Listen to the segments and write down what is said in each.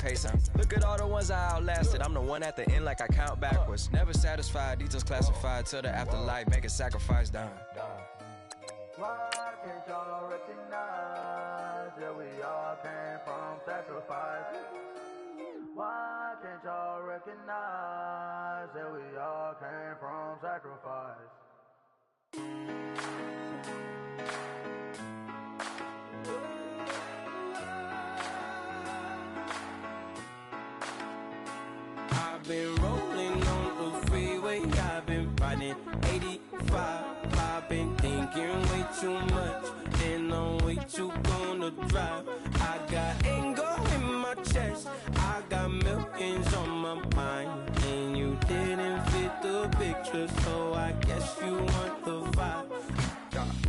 pacing. Look at all the ones I outlasted. I'm the one at the end like I count backwards. Never satisfied, details classified till the afterlife. Make a sacrifice done. Why can't y'all recognize that we all came from sacrifice? Why can't y'all recognize that we all came from sacrifice? I've been rolling on the freeway, I've been riding 85. I've been thinking way too much, and I'm way too gonna drive. I got anger in my chest, I got millions on my mind, and you didn't fit the picture, so I guess you want the vibe.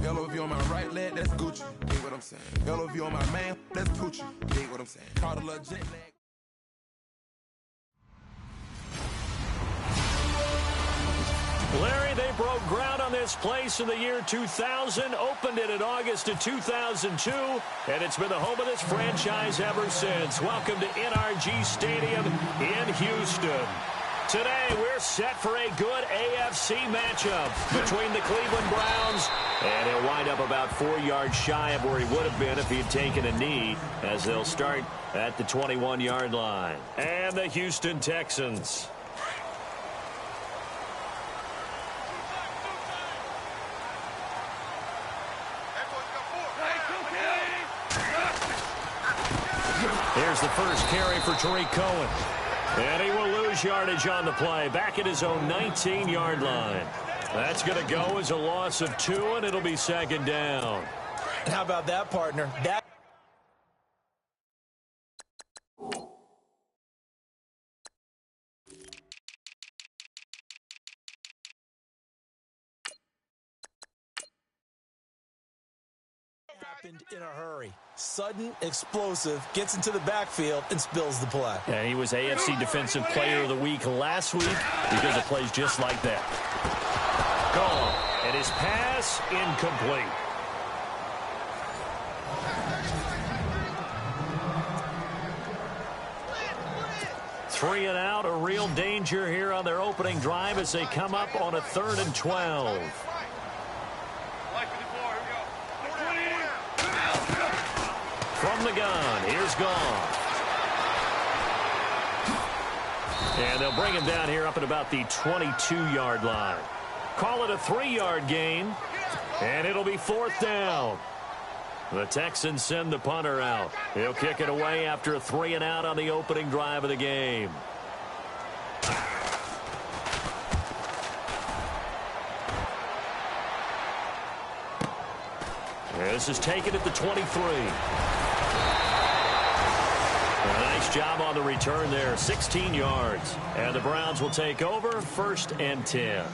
LOV on my right leg, that's Gucci. Dig what I'm saying. LOV on my man, that's Poochie. Dig what I'm saying. Caught a little jet lag. Larry, they broke ground on this place in the year 2000, opened it in August of 2002, and it's been the home of this franchise ever since. Welcome to NRG Stadium in Houston. Today, we're set for a good AFC matchup between the Cleveland Browns, and he'll wind up about 4 yards shy of where he would have been if he had taken a knee, as they'll start at the 21-yard line. And the Houston Texans. Here's the first carry for Tariq Cohen. And he will lose yardage on the play. Back at his own 19-yard line. That's going to go as a loss of 2, and it'll be second down. And how about that, partner? That happened in a hurry. Sudden, explosive, gets into the backfield and spills the play. And he was AFC Defensive Player of the Week last week because of plays just like that. Gone. And his pass incomplete. Three and out, a real danger here on their opening drive as they come up on a 3rd and 12. From the gun, here's Goff. And they'll bring him down here up at about the 22-yard line. Call it a 3-yard gain, and it'll be 4th down. The Texans send the punter out. He'll kick it away after a 3 and out on the opening drive of the game. This is taken at the 23. A nice job on the return there, 16 yards. And the Browns will take over, 1st and 10.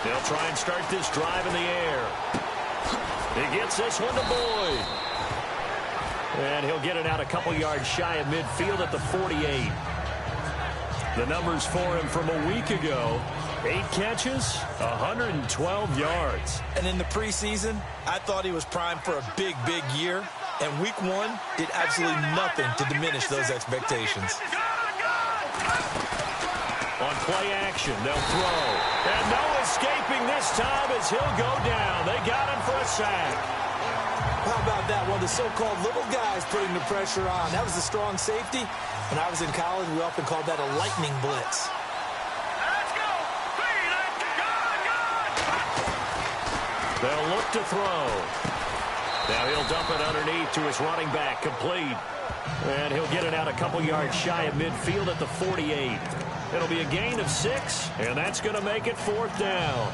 They'll try and start this drive in the air. He gets this one to Boyd. And he'll get it out a couple yards shy of midfield at the 48. The numbers for him from a week ago: 8 catches, 112 yards. And in the preseason, I thought he was primed for a big, big year. And week 1 did absolutely nothing to diminish those expectations. On play action, they'll throw. And no escaping this time as he'll go down. They got him for a sack. How about that? One of the so-called little guys putting the pressure on. That was the strong safety. When I was in college, we often called that a lightning blitz. Let's go! They'll look to throw. Now he'll dump it underneath to his running back, complete. And he'll get it out a couple yards shy of midfield at the 48. It'll be a gain of 6, and that's going to make it 4th down.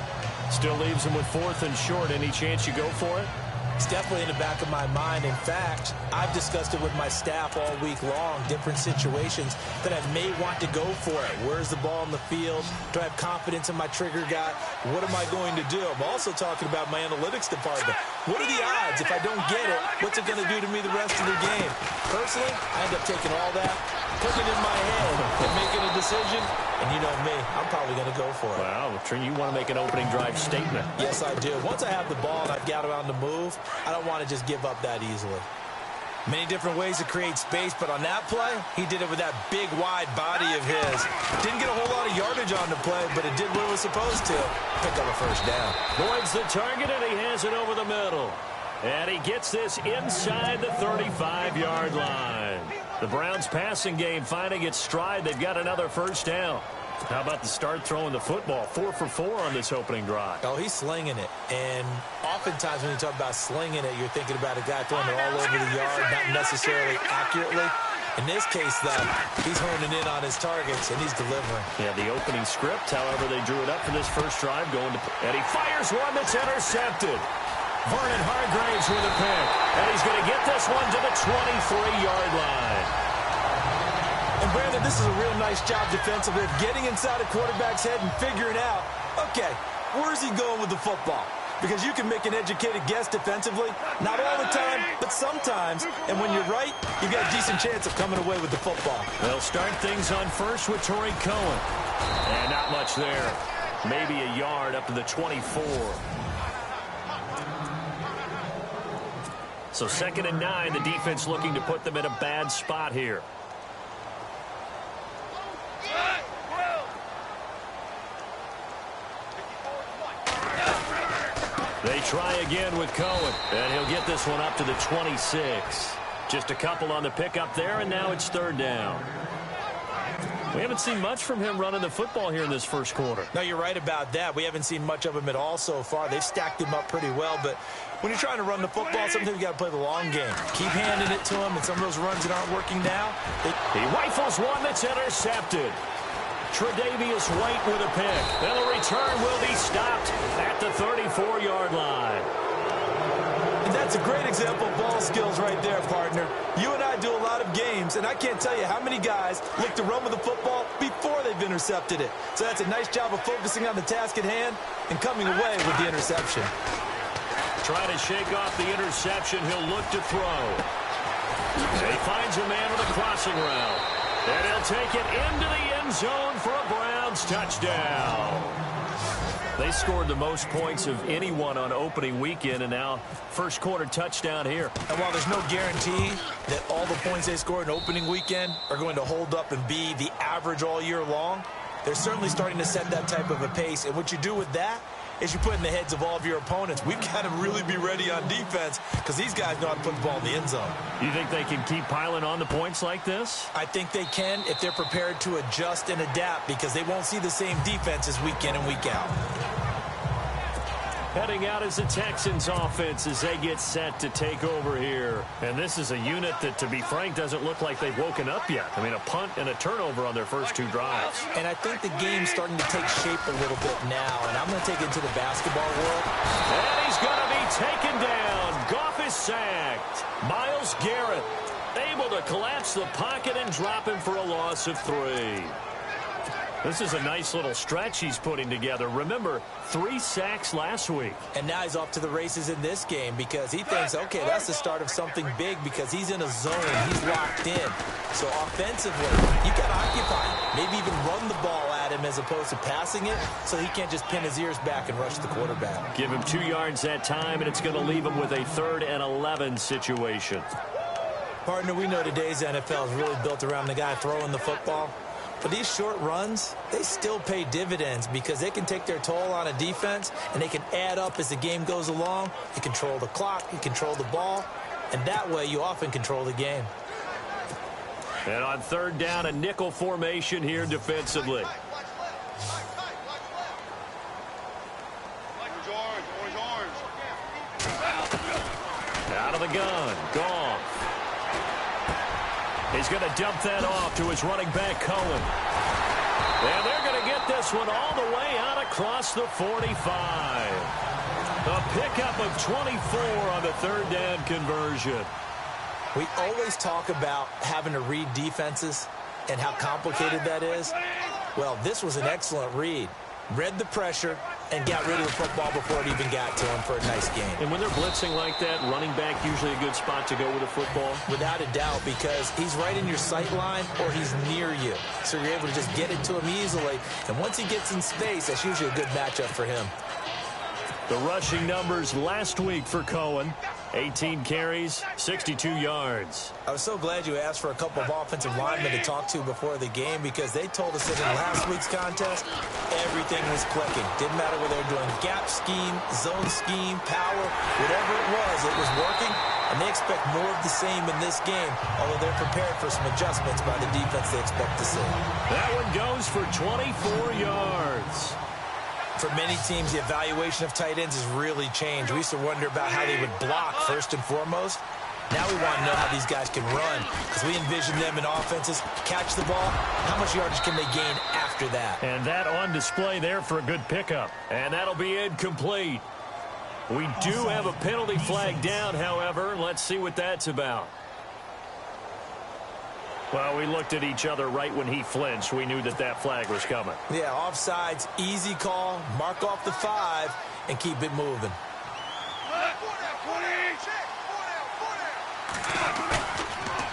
Still leaves him with 4th and short. Any chance you go for it? It's definitely in the back of my mind. In fact, I've discussed it with my staff all week long, different situations that I may want to go for it. Where's the ball in the field? Do I have confidence in my trigger guy? What am I going to do? I'm also talking about my analytics department. What are the odds? If I don't get it, what's it going to do to me the rest of the game? Personally, I end up taking all that, putting it in my head, and making a decision, And you know me, I'm probably going to go for it. Wow, you want to make an opening drive statement. Yes, I do. Once I have the ball and I've got it on the move, I don't want to just give up that easily. Many different ways to create space, but on that play, he did it with that big, wide body of his. Didn't get a whole lot of yardage on the play, but it did what it was supposed to. Pick up a first down. Boyd's the target, and he has it over the middle. And he gets this inside the 35-yard line. The Browns' passing game finding its stride. They've got another first down. How about the start throwing the football? 4 for 4 on this opening drive. Oh, he's slinging it. And oftentimes when you talk about slinging it, you're thinking about a guy throwing it all over the yard, not necessarily accurately. In this case, though, he's honing in on his targets, and he's delivering. Yeah, the opening script, however, they drew it up for this first drive. And he fires one that's intercepted. Vernon Hargraves with a pick. And he's going to get this one to the 23-yard line. And, Brandon, this is a real nice job defensively of getting inside a quarterback's head and figuring out, okay, where's he going with the football? Because you can make an educated guess defensively, not all the time, but sometimes. And when you're right, you've got a decent chance of coming away with the football. They'll start things on first with Torrey Cohen. And not much there. Maybe a yard up to the 24. So 2nd and 9, the defense looking to put them in a bad spot here. They try again with Cohen, and he'll get this one up to the 26. Just a couple on the pickup there, and now it's 3rd down. We haven't seen much from him running the football here in this first quarter. No, you're right about that. We haven't seen much of him at all so far. They've stacked him up pretty well, but when you're trying to run the football, sometimes you got to play the long game. Keep handing it to him, and some of those runs that aren't working now. He rifles one that's intercepted. Tre'Davious White with a pick. And the return will be stopped at the 34-yard line. And that's a great example of ball skills right there, partner. You and I do a lot of games, and I can't tell you how many guys look to run with the football before they've intercepted it. So that's a nice job of focusing on the task at hand and coming away with the interception. Trying to shake off the interception. He'll look to throw. He finds a man with a crossing route. And he'll take it into the end zone for a Browns touchdown. They scored the most points of anyone on opening weekend, and now first quarter touchdown here. And while there's no guarantee that all the points they scored in opening weekend are going to hold up and be the average all year long, they're certainly starting to set that type of a pace. And what you do with that is you put in the heads of all of your opponents, we've got to really be ready on defense because these guys know how to put the ball in the end zone. You think they can keep piling on the points like this? I think they can if they're prepared to adjust and adapt because they won't see the same defenses week in and week out. Heading out is the Texans offense as they get set to take over here. And this is a unit that, to be frank, doesn't look like they've woken up yet. I mean, a punt and a turnover on their first 2 drives. And I think the game's starting to take shape a little bit now. And I'm going to take it into the basketball world. And he's going to be taken down. Goff is sacked. Myles Garrett able to collapse the pocket and drop him for a loss of 3. This is a nice little stretch he's putting together. Remember, 3 sacks last week. And now he's off to the races in this game because he thinks, okay, that's the start of something big because he's in a zone. He's locked in. So offensively, you got to occupy him. Maybe even run the ball at him as opposed to passing it so he can't just pin his ears back and rush the quarterback. Give him 2 yards that time, and it's going to leave him with a 3rd and 11 situation. Partner, we know today's NFL is really built around the guy throwing the football. But these short runs, they still pay dividends because they can take their toll on a defense and they can add up as the game goes along. You control the clock, you control the ball, and that way you often control the game. And on 3rd down, a nickel formation here defensively. Out of the gun, Goff. He's going to dump that off to his running back, Cohen. And they're going to get this one all the way out across the 45. A pickup of 24 on the 3rd down conversion. We always talk about having to read defenses and how complicated that is. Well, this was an excellent read. read the pressure, and got rid of the football before it even got to him for a nice gain. And when they're blitzing like that, running back usually a good spot to go with a football? Without a doubt, because he's right in your sight line or he's near you. So you're able to just get it to him easily. And once he gets in space, that's usually a good matchup for him. The rushing numbers last week for Cohen. 18 carries, 62 yards. I was so glad you asked for a couple of offensive linemen to talk to before the game because they told us that in last week's contest, everything was clicking. Didn't matter whether they were doing gap scheme, zone scheme, power, whatever it was working. And they expect more of the same in this game, although they're prepared for some adjustments by the defense they expect to see. That one goes for 24 yards. For many teams, the evaluation of tight ends has really changed. We used to wonder about how they would block first and foremost. Now we want to know how these guys can run because we envision them in offenses, catch the ball, how much yardage can they gain after that? And that on display there for a good pickup. And that'll be incomplete. We do have a penalty flag down, however. Let's see what that's about. Well, we looked at each other right when he flinched. We knew that that flag was coming. Yeah, offsides, easy call, mark off the 5, and keep it moving.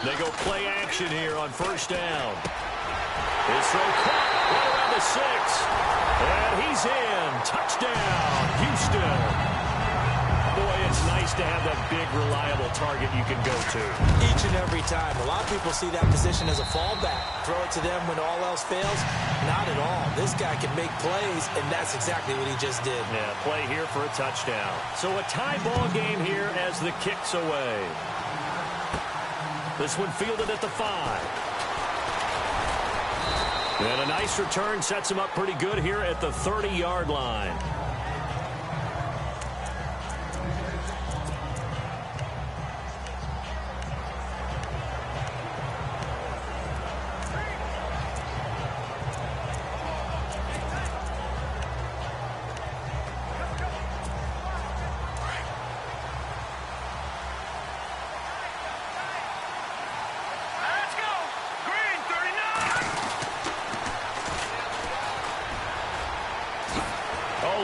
They go play action here on first down. His throw caught right around the 6. And he's in. Touchdown, Houston. Boy, it's nice to have that big, reliable target you can go to. Each and every time. A lot of people see that position as a fallback. Throw it to them when all else fails. Not at all. This guy can make plays, and that's exactly what he just did. Yeah, play here for a touchdown. So a tie ball game here as the kick's away. This one fielded at the 5. And a nice return sets him up pretty good here at the 30-yard line.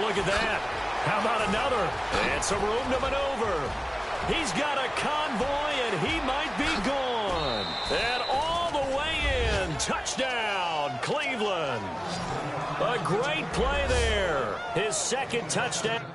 Look at that. How about another? And some room to maneuver. He's got a convoy, and he might be gone. And all the way in. Touchdown, Cleveland. A great play there. His second touchdown.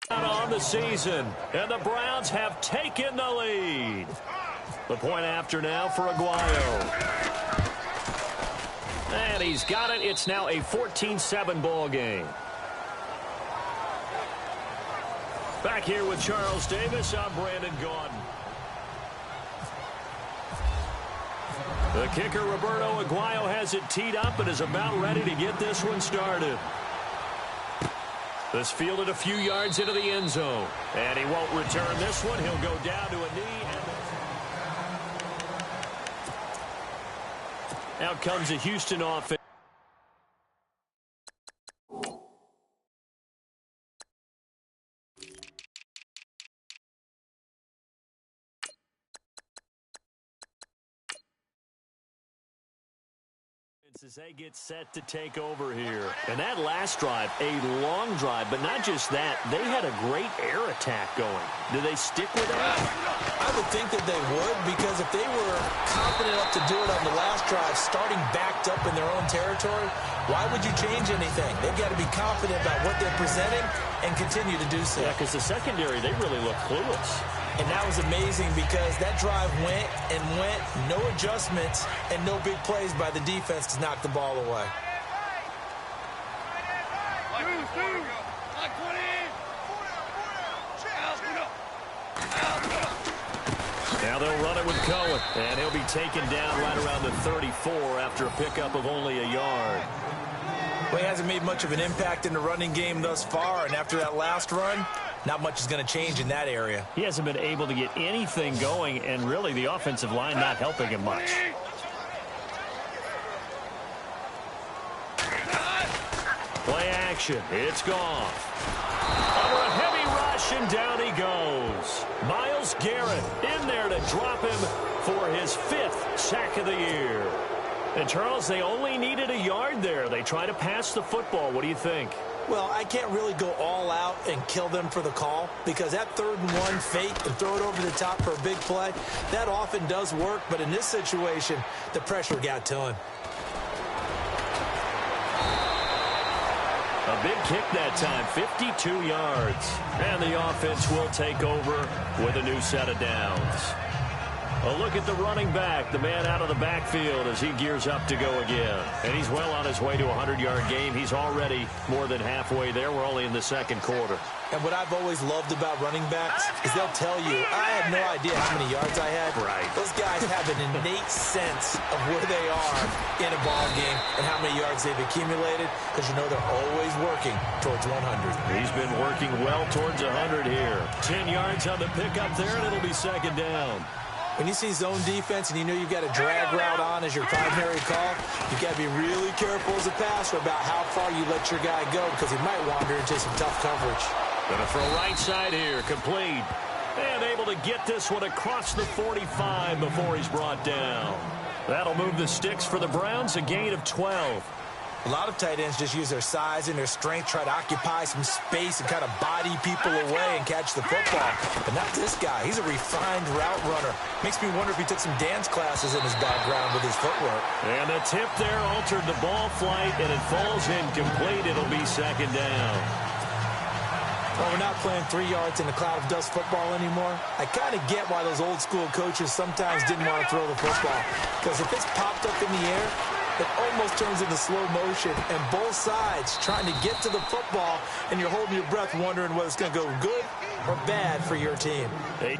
On the season, and the Browns have taken the lead. The point after now for Aguayo. And he's got it. It's now a 14-7 ball game. Back here with Charles Davis, I'm Brandon Gaudin. The kicker, Roberto Aguayo, has it teed up and is about ready to get this one started. This fielded a few yards into the end zone. And he won't return this one. He'll go down to a knee. And out comes a Houston offense. As they get set to take over here. And that last drive, a long drive, but not just that. They had a great air attack going. Do they stick with that? I would think that they would, because if they were confident enough to do it on the last drive, starting backed up in their own territory, why would you change anything? They've got to be confident about what they're presenting and continue to do so. Yeah, because the secondary, they really look clueless. And that was amazing because that drive went and went, no adjustments, and no big plays by the defense to knock the ball away. Now they'll run it with Cohen, and he'll be taken down right around the 34 after a pickup of only a yard. Well, he hasn't made much of an impact in the running game thus far, and after that last run, not much is going to change in that area. He hasn't been able to get anything going, and really the offensive line not helping him much. Play action. It's Goff. Under a heavy rush, and down he goes. Myles Garrett in there to drop him for his 5th sack of the year. And, Charles, they only needed a yard there. They try to pass the football. What do you think? Well, I can't really go all out and kill them for the call because that 3rd and 1 fake and throw it over the top for a big play, that often does work. But in this situation, the pressure got to him. A big kick that time, 52 yards. And the offense will take over with a new set of downs. A look at the running back, the man out of the backfield as he gears up to go again. And he's well on his way to a 100-yard game. He's already more than halfway there. We're only in the 2nd quarter. And what I've always loved about running backs is they'll tell you, I had no idea how many yards I had. Right. Those guys have an innate sense of where they are in a ball game and how many yards they've accumulated because you know they're always working towards 100. He's been working well towards 100 here. 10 yards on the pickup there, and it'll be 2nd down. When you see zone defense and you know you've got a drag route on as your primary call, you've got to be really careful as a passer about how far you let your guy go because he might wander into some tough coverage. Gonna throw right side here, complete. And able to get this one across the 45 before he's brought down. That'll move the sticks for the Browns, a gain of 12. A lot of tight ends just use their size and their strength, try to occupy some space and kind of body people away and catch the football. But not this guy. He's a refined route runner. Makes me wonder if he took some dance classes in his background with his footwork. And the tip there altered the ball flight, and it falls incomplete. It'll be 2nd down. Well, we're not playing 3 yards in a cloud of dust football anymore. I kind of get why those old school coaches sometimes didn't want to throw the football. Because if it's popped up in the air, it almost turns into slow motion, and both sides trying to get to the football, and you're holding your breath wondering whether it's going to go good or bad for your team. 8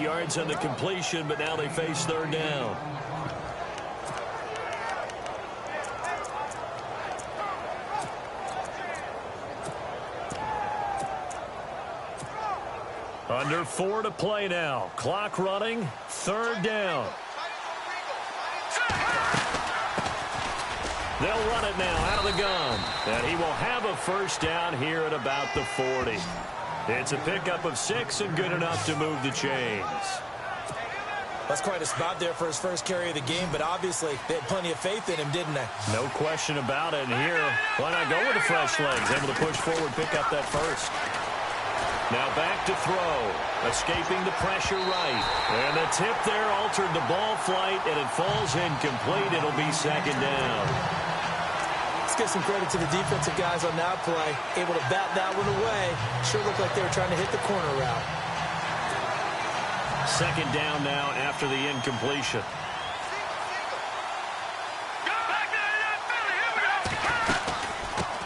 yards on the completion, but now they face 3rd down. Under 4 to play now. Clock running. 3rd down. They'll run it now out of the gun. And he will have a 1st down here at about the 40. It's a pickup of 6 and good enough to move the chains. That's quite a spot there for his first carry of the game, but obviously they had plenty of faith in him, didn't they? No question about it. And here, why not go with the fresh legs? Able to push forward, pick up that 1st. Now back to throw. Escaping the pressure right. And the tip there altered the ball flight, and it falls incomplete. It'll be 2nd down. Let's give some credit to the defensive guys on that play. Able to bat that one away. Sure looked like they were trying to hit the corner route. 2nd down now after the incompletion.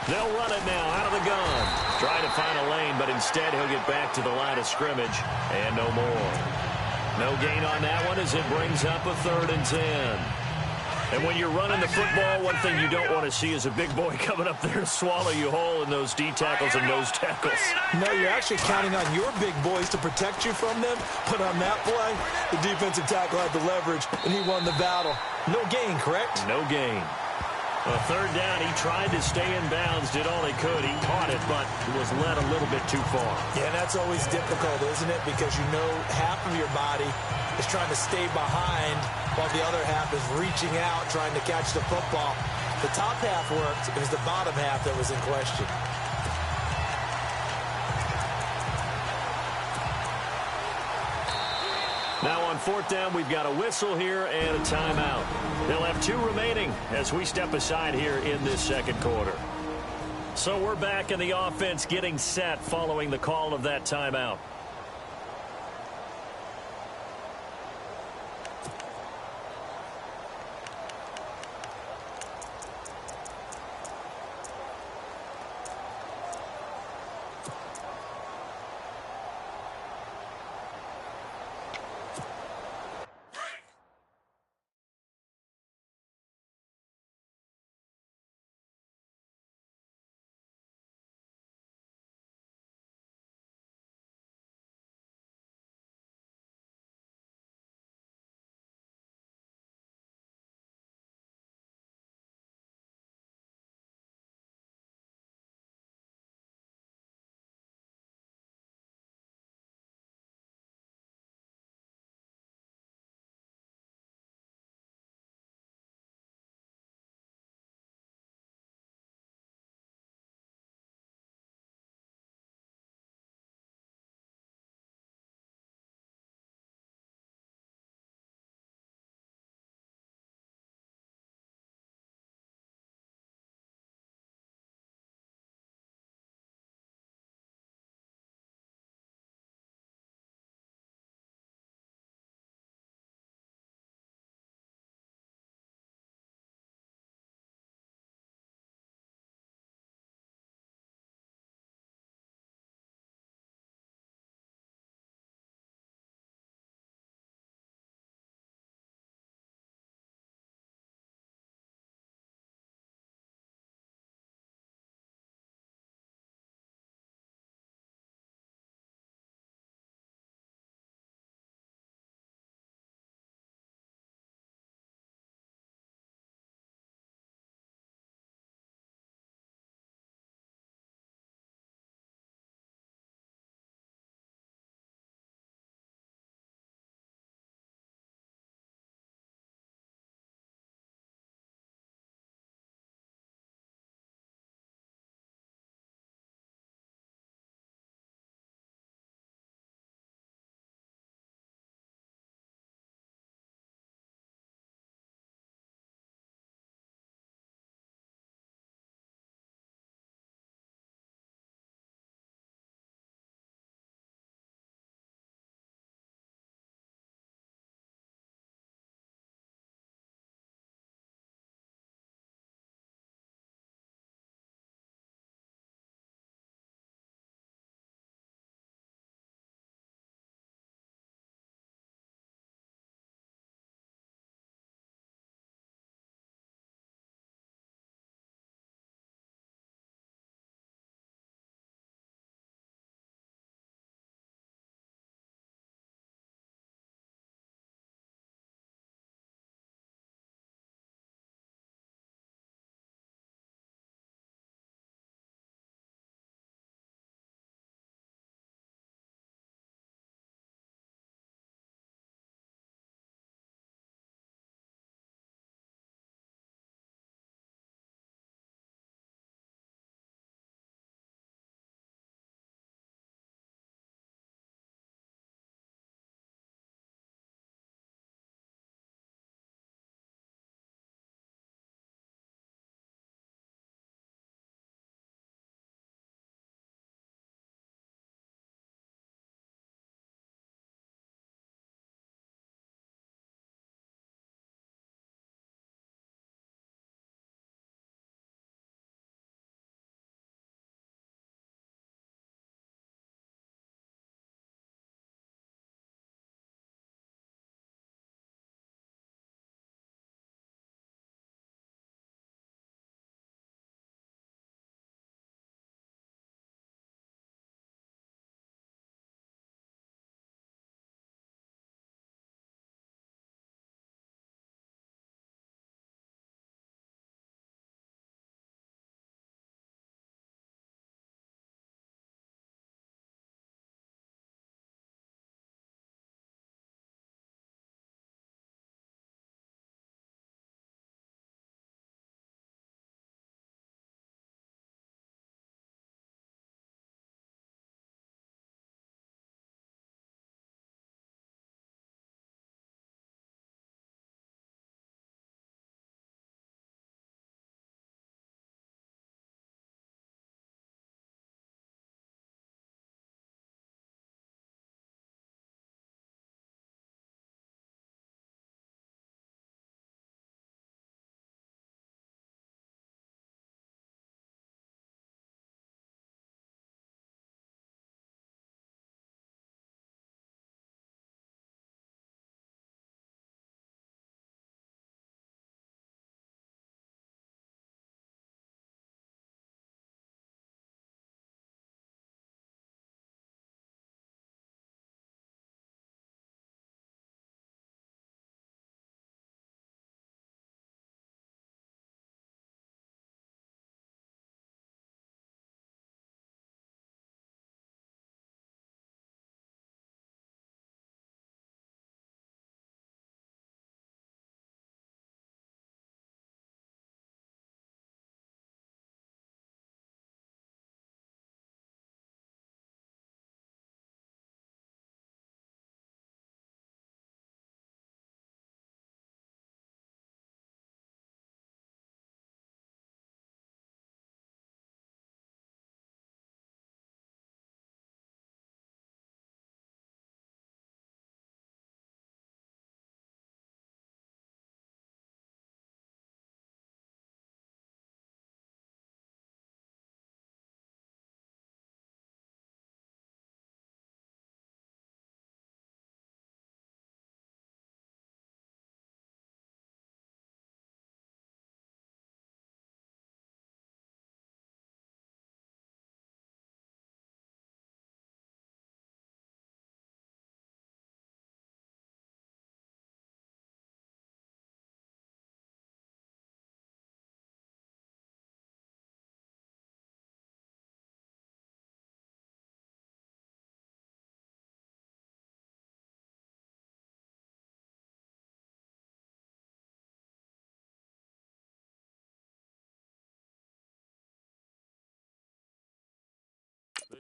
They'll run it now out of the gun. Trying to find a lane, but instead he'll get back to the line of scrimmage, and no more. No gain on that one as it brings up a 3rd and 10. And when you're running the football, one thing you don't want to see is a big boy coming up there to swallow you whole in those D tackles and nose tackles. No, you're actually counting on your big boys to protect you from them. But on that play, the defensive tackle had the leverage, and he won the battle. No gain, correct? No gain. A 3rd down, he tried to stay in bounds, did all he could. He caught it, but he was led a little bit too far. Yeah, and that's always difficult, isn't it? Because you know half of your body is trying to stay behind while the other half is reaching out, trying to catch the football. The top half worked. It was the bottom half that was in question. Now on 4th down, we've got a whistle here and a timeout. They'll have 2 remaining as we step aside here in this 2nd quarter. So we're back in the offense getting set following the call of that timeout.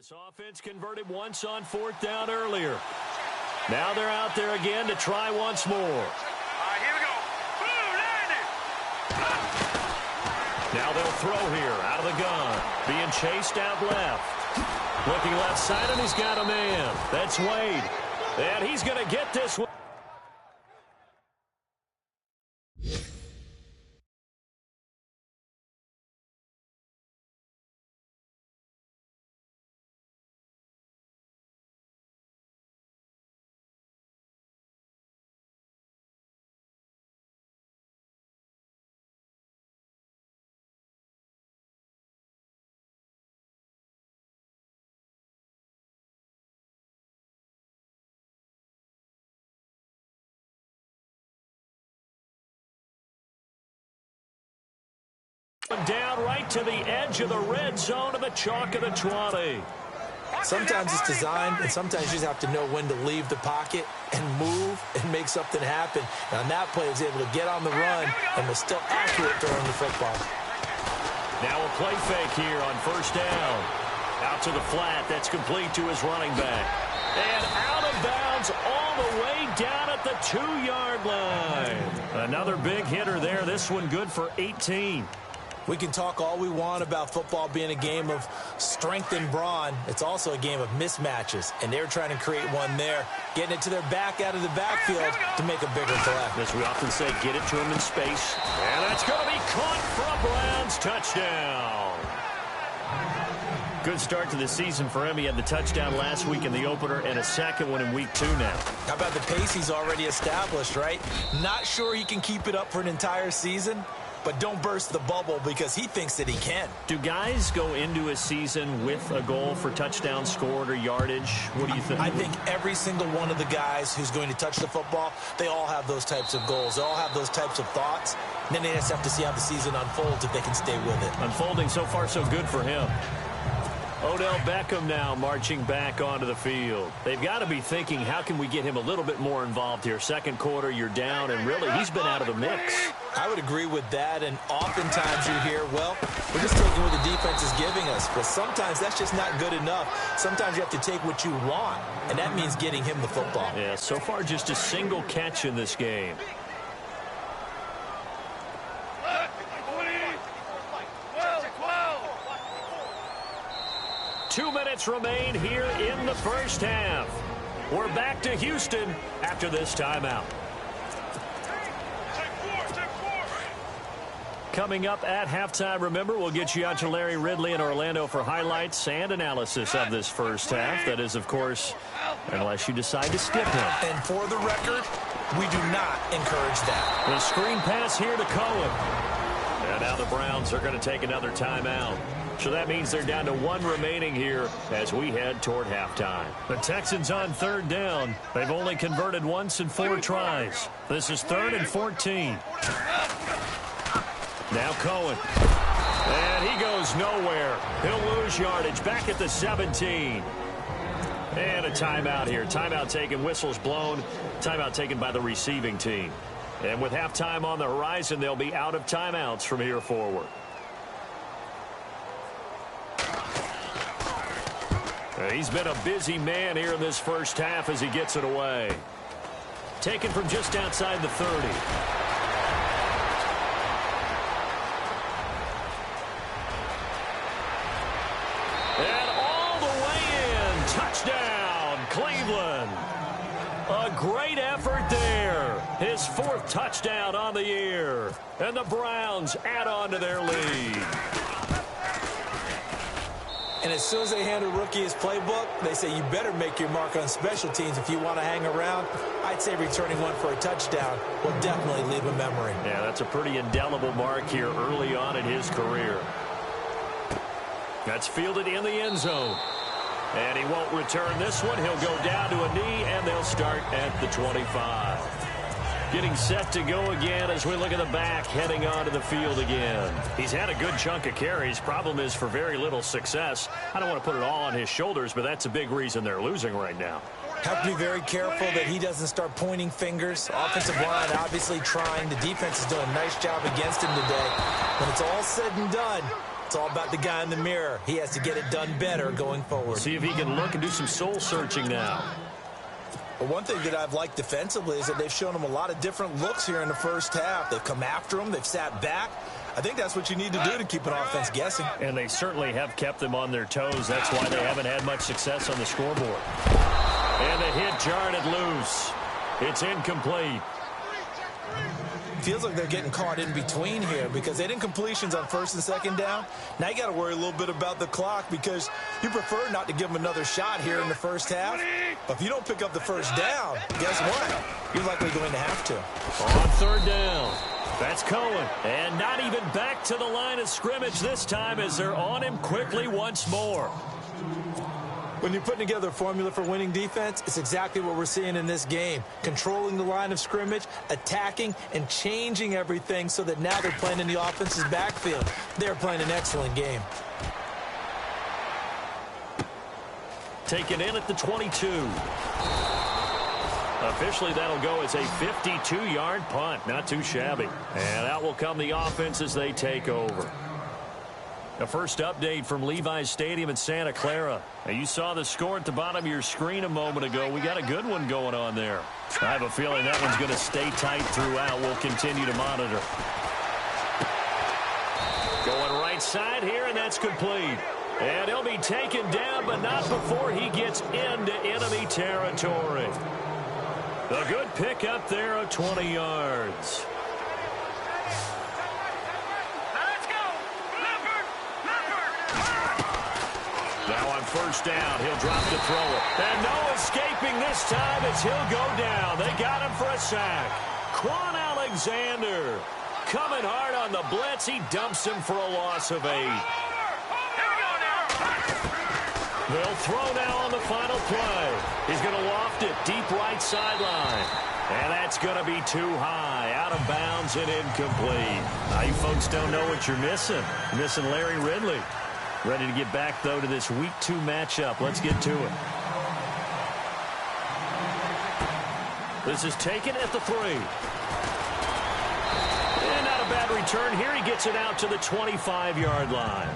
This offense converted once on 4th down earlier. Now they're out there again to try once more. All right, here we go. Boom, landed. Now they'll throw here out of the gun. Being chased out left. Looking left side, and he's got a man. That's Wade. And he's going to get this one. Down right to the edge of the red zone of the chalk of the 20. Sometimes it's designed, and sometimes you just have to know when to leave the pocket and move and make something happen. And on that play, he was able to get on the run and was still accurate throwing the football. Now a play fake here on 1st down. Out to the flat. That's complete to his running back. And out of bounds all the way down at the 2-yard line. Another big hitter there. This one good for 18. We can talk all we want about football being a game of strength and brawn. It's also a game of mismatches, and they're trying to create one there, getting it to their back out of the backfield to make a bigger play. As we often say, get it to him in space. And that's going to be caught for a Browns touchdown. Good start to the season for him. He had the touchdown last week in the opener and a second one in week 2 now. How about the pace he's already established, right? Not sure he can keep it up for an entire season, but don't burst the bubble because he thinks that he can. Do guys go into a season with a goal for touchdown scored or yardage? What do you think? I think every single one of the guys who's going to touch the football, they all have those types of goals. They all have those types of thoughts. And then they just have to see how the season unfolds if they can stay with it. Unfolding so far so good for him. Odell Beckham now marching back onto the field. They've got to be thinking, how can we get him a little bit more involved here? Second quarter, you're down, and really, he's been out of the mix. I would agree with that, and oftentimes you hear, well, we're just taking what the defense is giving us. But sometimes that's just not good enough. Sometimes you have to take what you want, and that means getting him the football. Yeah, so far just a single catch in this game. 2 minutes remain here in the first half. We're back to Houston after this timeout. Coming up at halftime, remember, we'll get you out to Larry Ridley in Orlando for highlights and analysis of this first half. That is, of course, unless you decide to skip him. And for the record, we do not encourage that. The screen pass here to Cohen. And now the Browns are going to take another timeout. So that means they're down to 1 remaining here as we head toward halftime. The Texans on 3rd down. They've only converted once in 4 tries. This is 3rd and 14. Now Cohen. And he goes nowhere. He'll lose yardage back at the 17. And a timeout here. Timeout taken, whistles blown. Timeout taken by the receiving team. And with halftime on the horizon, they'll be out of timeouts from here forward. He's been a busy man here in this first half as he gets it away. Taken from just outside the 30. And all the way in. Touchdown, Cleveland. A great effort there. His 4th touchdown on the year. And the Browns add on to their lead. And as soon as they hand a rookie his playbook, they say you better make your mark on special teams if you want to hang around. I'd say returning one for a touchdown will definitely leave a memory. Yeah, that's a pretty indelible mark here early on in his career. That's fielded in the end zone. And he won't return this one. He'll go down to a knee, and they'll start at the 25. Getting set to go again as we look at the back, heading onto the field again. He's had a good chunk of carries. Problem is for very little success. I don't want to put it all on his shoulders, but that's a big reason they're losing right now. Have to be very careful that he doesn't start pointing fingers. Offensive line obviously trying. The defense is doing a nice job against him today. When it's all said and done, It's all about the guy in the mirror. He has to get it done better going forward. See if he can look and do some soul searching now. But one thing that I've liked defensively is that they've shown him a lot of different looks here in the first half. They've come after him. They've sat back. I think that's what you need to do to keep an offense guessing. And they certainly have kept them on their toes. That's why they haven't had much success on the scoreboard. And the hit jarred it loose. It's incomplete. Feels like they're getting caught in between here because they didn't completions on first and second down. Now you got to worry a little bit about the clock because you prefer not to give them another shot here in the first half. But if you don't pick up the first down, guess what? You're likely going to have to. On third down, that's Cohen. And not even back to the line of scrimmage this time as they're on him quickly once more. When you're putting together a formula for winning defense, it's exactly what we're seeing in this game. Controlling the line of scrimmage, attacking, and changing everything so that now they're playing in the offense's backfield. They're playing an excellent game. Taken in at the 22. Officially, that'll go as a 52-yard punt. Not too shabby. And out will come the offense as they take over. The first update from Levi's Stadium in Santa Clara. Now, you saw the score at the bottom of your screen a moment ago. We got a good one going on there. I have a feeling that one's going to stay tight throughout. We'll continue to monitor. Going right side here, and that's complete. And he'll be taken down, but not before he gets into enemy territory. A good pick up there of 20 yards. Now on first down, he'll drop to throw it. And no escaping this time as he'll go down. They got him for a sack. Quan Alexander coming hard on the blitz. He dumps him for a loss of 8. They'll throw now on the final play. He's going to loft it deep right sideline. And that's going to be too high. Out of bounds and incomplete. Now you folks don't know what you're missing. You're missing Larry Ridley. Ready to get back, though, to this Week 2 matchup. Let's get to it. This is taken at the 3. And not a bad return here. He gets it out to the 25-yard line.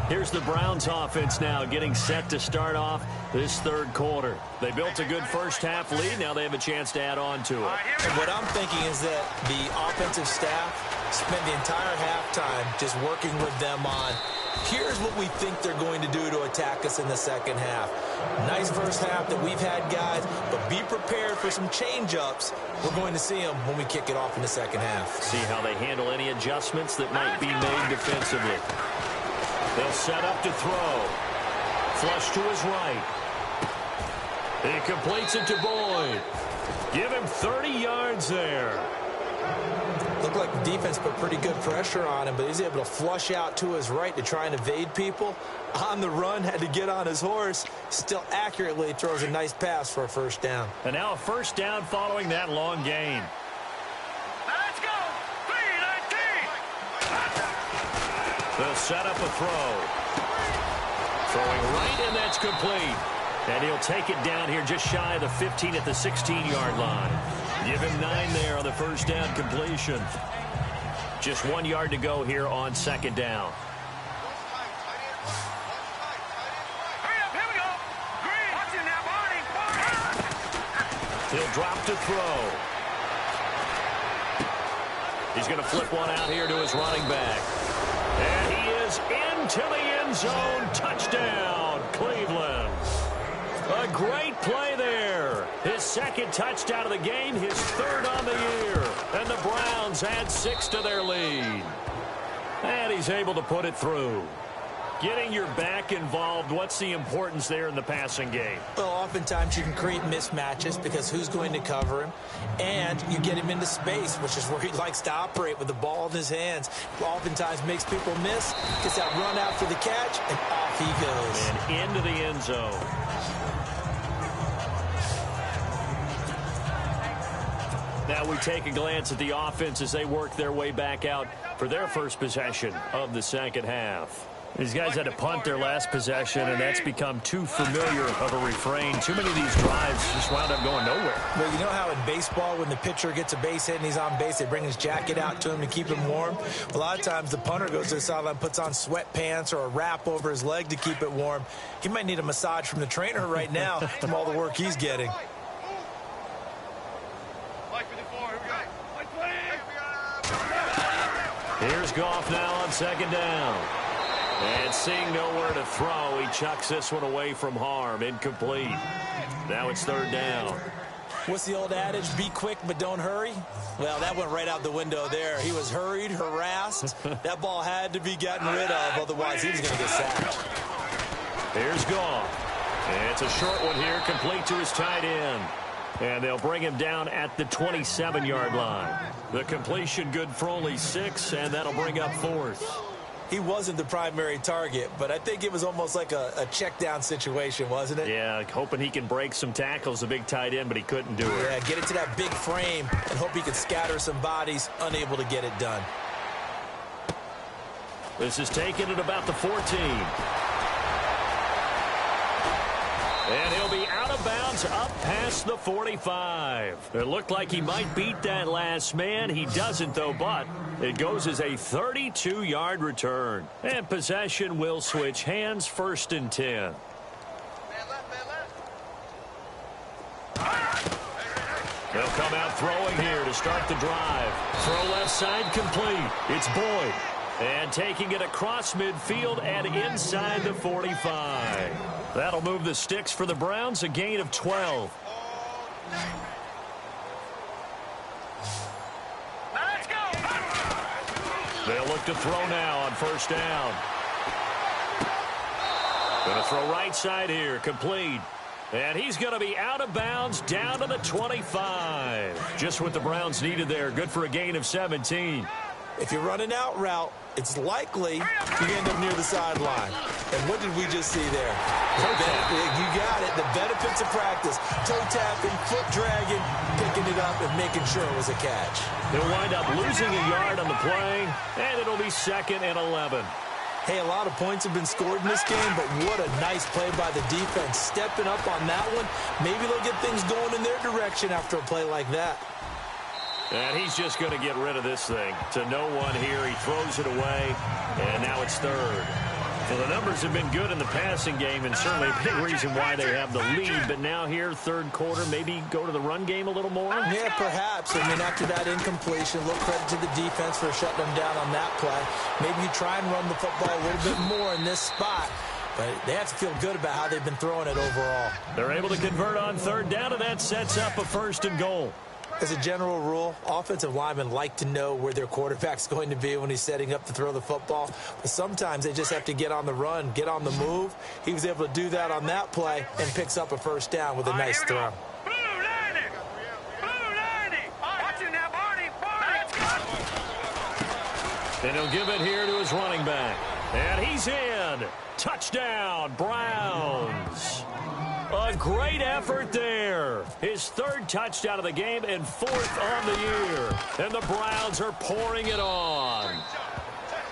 Here's the Browns offense now getting set to start off this third quarter. They built a good first half lead. Now they have a chance to add on to it. And what I'm thinking is that the offensive staff spent the entire halftime just working with them on, here's what we think they're going to do to attack us in the second half. Nice first half that we've had, guys, but be prepared for some change-ups. We're going to see them when we kick it off in the second half. See how they handle any adjustments that might be made defensively. They'll set up to throw. Flush to his right. He completes it to Boyd. Give him 30 yards there. Looked like the defense put pretty good pressure on him, but he's able to flush out to his right to try and evade people. On the run, had to get on his horse. Still accurately throws a nice pass for a first down. And now a first down following that long gain. Let's go! 3-19! They'll set up a throw. Throwing right, and that's complete. And he'll take it down here just shy of the 15 at the 16-yard line. Give him 9 there on the first down completion. Just 1 yard to go here on second down. Hurry up, here we go! Green! Watch it now, Barney! He'll drop to throw. He's going to flip one out here to his running back. And he is into the end zone. Touchdown, Cleveland. A great play there. His second touchdown of the game, his third on the year. And the Browns add 6 to their lead. And he's able to put it through. Getting your back involved, what's the importance there in the passing game? Well, oftentimes you can create mismatches because who's going to cover him? And you get him into space, which is where he likes to operate with the ball in his hands. Oftentimes makes people miss, gets that run out for the catch, and off he goes. And into the end zone. Now we take a glance at the offense as they work their way back out for their first possession of the second half. These guys had to punt their last possession, and that's become too familiar of a refrain. Too many of these drives just wound up going nowhere. Well, you know how in baseball, when the pitcher gets a base hit and he's on base, they bring his jacket out to him to keep him warm? A lot of times the punter goes to the sideline, puts on sweatpants or a wrap over his leg to keep it warm. He might need a massage from the trainer right now from all the work he's getting. Here's Goff now on second down. And seeing nowhere to throw, he chucks this one away from harm. Incomplete. Now it's third down. What's the old adage? Be quick, but don't hurry? Well, that went right out the window there. He was hurried, harassed. That ball had to be gotten rid of, otherwise he was going to get sacked. Here's Goff. And it's a short one here, complete to his tight end. And they'll bring him down at the 27-yard line. The completion good for only 6, and that'll bring up fourth. He wasn't the primary target, but I think it was almost like a check-down situation, wasn't it? Yeah, hoping he can break some tackles, a big tight end, but he couldn't do it. Yeah, get it to that big frame and hope he can scatter some bodies, unable to get it done. This is taken at about the 14. And he'll be out of bounds up past the 45. It looked like he might beat that last man. He doesn't, though, but it goes as a 32-yard return. And possession will switch hands, 1st and 10. They'll come out throwing here to start the drive. Throw left side complete. It's Boyd. And taking it across midfield and inside the 45. That'll move the sticks for the Browns, a gain of 12. Let's go. They'll look to throw now on 1st down. Going to throw right side here, complete. And he's going to be out of bounds down to the 25. Just what the Browns needed there. Good for a gain of 17. If you're running out route, it's likely you end up near the sideline. And what did we just see there? You got it. The benefits of practice. Toe tapping, foot dragging, picking it up, and making sure it was a catch. They'll wind up losing a yard on the play, and it'll be 2nd and 11. Hey, a lot of points have been scored in this game, but what a nice play by the defense. Stepping up on that one. Maybe they'll get things going in their direction after a play like that. And he's just going to get rid of this thing. To no one here. He throws it away, and now it's 3rd. Well, the numbers have been good in the passing game, and certainly a big reason why they have the lead. But now here, 3rd quarter, maybe go to the run game a little more? Yeah, perhaps. I mean, after that incompletion, a little credit to the defense for shutting them down on that play. Maybe you try and run the football a little bit more in this spot. But they have to feel good about how they've been throwing it overall. They're able to convert on 3rd down, and that sets up a 1st and goal. As a general rule, offensive linemen like to know where their quarterback's going to be when he's setting up to throw the football. But sometimes they just have to get on the run, get on the move. He was able to do that on that play and picks up a 1st down with a nice throw. Blue lining. Blue lining. Watching that, Barney. Let's go. And he'll give it here to his running back. And he's in. Touchdown, Browns. A great effort there. His 3rd touchdown of the game and 4th on the year. And the Browns are pouring it on.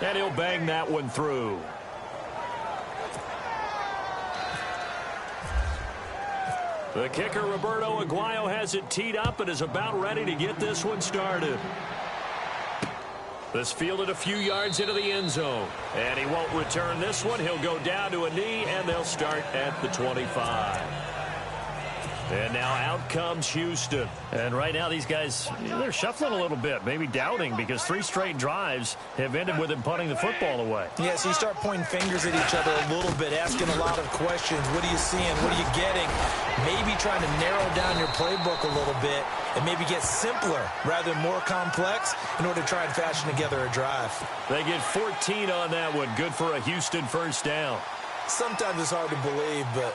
And he'll bang that one through. The kicker, Roberto Aguayo, has it teed up and is about ready to get this one started. This fielded a few yards into the end zone. And he won't return this one. He'll go down to a knee, and they'll start at the 25. And now out comes Houston. And right now these guys, they're shuffling a little bit, maybe doubting, because 3 straight drives have ended with him punting the football away. Yeah, so you start pointing fingers at each other a little bit, asking a lot of questions. What are you seeing? What are you getting? Maybe trying to narrow down your playbook a little bit and maybe get simpler rather than more complex in order to try and fashion together a drive. They get 14 on that one. Good for a Houston 1st down. Sometimes it's hard to believe, but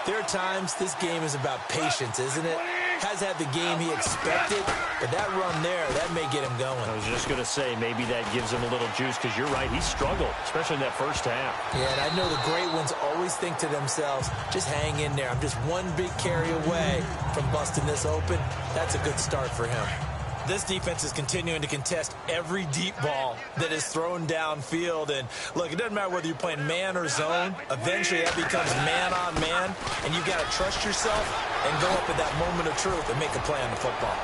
there are times this game is about patience, isn't it? Has had the game he expected, but that run there, that may get him going. I was just going to say, maybe that gives him a little juice, because you're right, he struggled, especially in that 1st half. Yeah, and I know the great ones always think to themselves, just hang in there. I'm just one big carry away from busting this open. That's a good start for him. this defense is continuing to contest every deep ball that is thrown downfield. And, look, it doesn't matter whether you're playing man or zone. Eventually, that becomes man-on-man, and you've got to trust yourself and go up at that moment of truth and make a play on the football.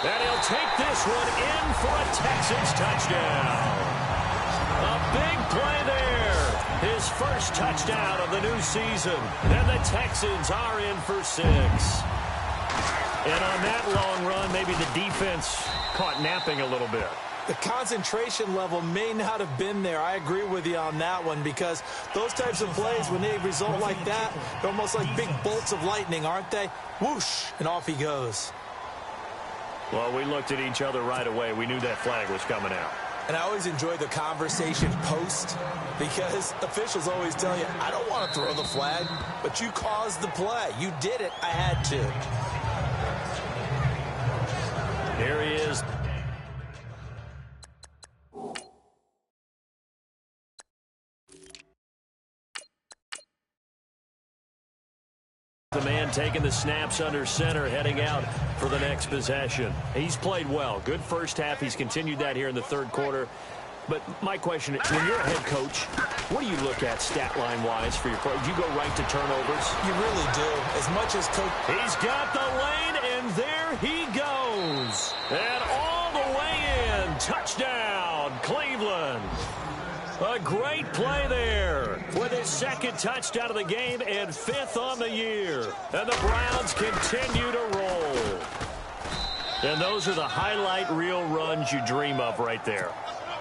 And he'll take this one in for a Texans touchdown. A big play there. His first touchdown of the new season. And the Texans are in for 6. And on that long run, maybe the defense caught napping a little bit. The concentration level may not have been there. I agree with you on that one, because those types of plays, when they result like that, they're almost like big bolts of lightning, aren't they? Whoosh, and off he goes. Well, we looked at each other right away. We knew that flag was coming out. And I always enjoy the conversation post, because officials always tell you, I don't want to throw the flag, but you caused the play. You did it. I had to. Here he is. The man taking the snaps under center, heading out for the next possession. He's played well. Good first half. He's continued that here in the third quarter. But my question, when you're a head coach, what do you look at stat line-wise for your play? Do you go right to turnovers? You really do. As much as coach... He's got the lane, and there he goes. And all the way in. Touchdown, Cleveland. A great play there with his second touchdown of the game and 5th on the year. And the Browns continue to roll. And those are the highlight reel runs you dream of right there.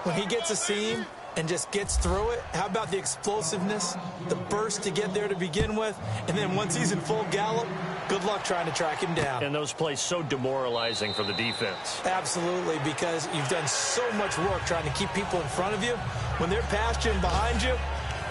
When he gets a seam and just gets through it, how about the explosiveness, the burst to get there to begin with, and then once he's in full gallop, good luck trying to track him down. And those plays so demoralizing for the defense. Absolutely, because you've done so much work trying to keep people in front of you. When they're past you and behind you,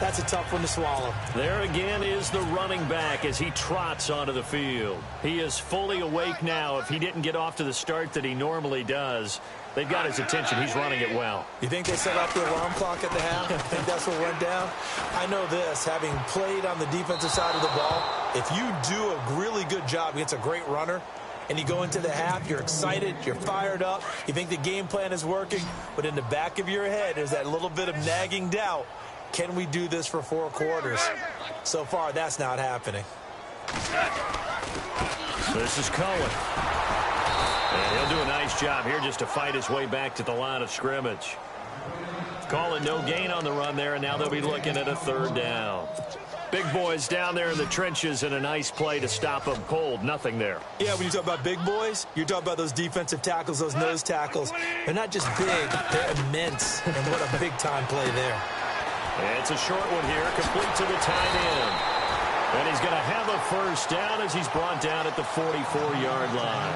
that's a tough one to swallow. There again is the running back as he trots onto the field. He is fully awake now. If he didn't get off to the start that he normally does, they've got his attention. He's running it well. You think they set up the alarm clock at the half? I think that's what went down. I know this, having played on the defensive side of the ball, if you do a really good job against a great runner, and you go into the half, you're excited, you're fired up, you think the game plan is working, but in the back of your head is that little bit of nagging doubt. Can we do this for 4 quarters? So far, that's not happening. This is Cohen. And he'll do a nice job here just to fight his way back to the line of scrimmage. Calling no gain on the run there, and now they'll be looking at a 3rd down. Big boys down there in the trenches, and a nice play to stop them cold. Nothing there. Yeah, when you talk about big boys, you're talking about those defensive tackles, those nose tackles. They're not just big, they're immense. And what a big-time play there. And it's a short one here, complete to the tight end. And he's going to have a 1st down as he's brought down at the 44-yard line.